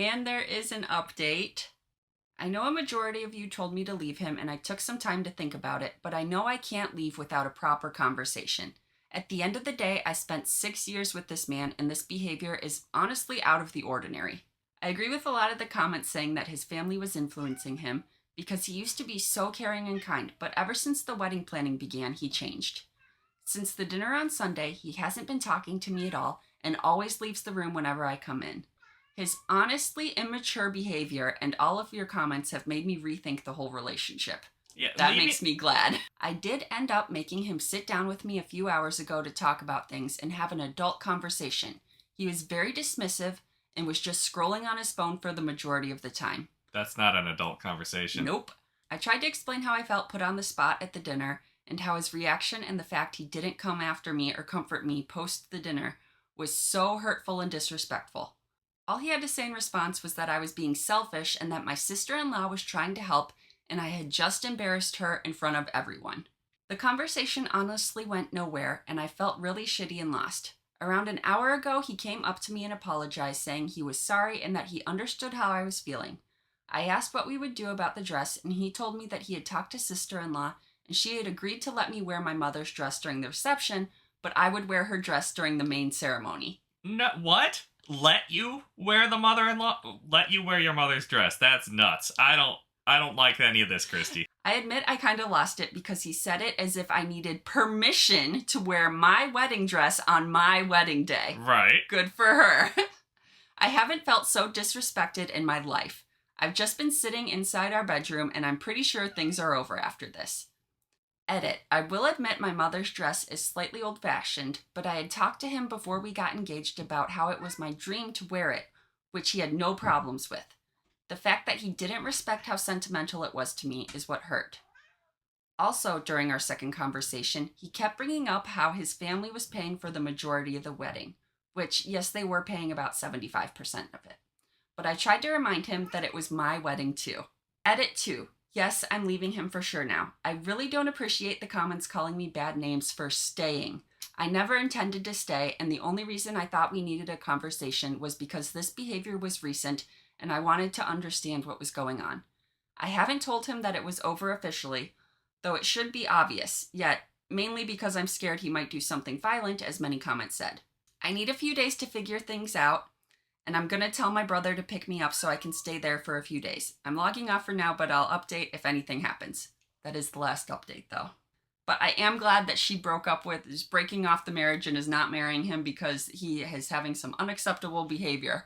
And there is an update. I know a majority of you told me to leave him, and I took some time to think about it, but I know I can't leave without a proper conversation. At the end of the day, I spent 6 years with this man, and this behavior is honestly out of the ordinary. I agree with a lot of the comments saying that his family was influencing him because he used to be so caring and kind, but ever since the wedding planning began, he changed. Since the dinner on Sunday, he hasn't been talking to me at all and always leaves the room whenever I come in. His honestly immature behavior and all of your comments have made me rethink the whole relationship. Yeah, That makes me glad. I did end up making him sit down with me a few hours ago to talk about things and have an adult conversation. He was very dismissive and was just scrolling on his phone for the majority of the time. That's not an adult conversation. Nope. I tried to explain how I felt put on the spot at the dinner and how his reaction and the fact he didn't come after me or comfort me post the dinner was so hurtful and disrespectful. All he had to say in response was that I was being selfish and that my sister-in-law was trying to help and I had just embarrassed her in front of everyone. The conversation honestly went nowhere and I felt really shitty and lost. Around an hour ago, he came up to me and apologized, saying he was sorry and that he understood how I was feeling. I asked what we would do about the dress and he told me that he had talked to sister-in-law and she had agreed to let me wear my mother's dress during the reception, but I would wear her dress during the main ceremony. No, what? Let you wear Let you wear your mother's dress? That's nuts. I don't like any of this, Kristie. I admit I kind of lost it because he said it as if I needed permission to wear my wedding dress on my wedding day. Right. Good for her. I haven't felt so disrespected in my life. I've just been sitting inside our bedroom and I'm pretty sure things are over after this. Edit. I will admit my mother's dress is slightly old-fashioned, but I had talked to him before we got engaged about how it was my dream to wear it, which he had no problems with. The fact that he didn't respect how sentimental it was to me is what hurt. Also, during our second conversation, he kept bringing up how his family was paying for the majority of the wedding, which, yes, they were paying about 75% of it. But I tried to remind him that it was my wedding too. Edit 2. Yes, I'm leaving him for sure now. I really don't appreciate the comments calling me bad names for staying. I never intended to stay, and the only reason I thought we needed a conversation was because this behavior was recent and I wanted to understand what was going on. I haven't told him that it was over officially, though it should be obvious, yet mainly because I'm scared he might do something violent, as many comments said. I need a few days to figure things out, and I'm going to tell my brother to pick me up so I can stay there for a few days. I'm logging off for now, but I'll update if anything happens. That is the last update, though. But I am glad that she is breaking off the marriage and is not marrying him because he is having some unacceptable behavior.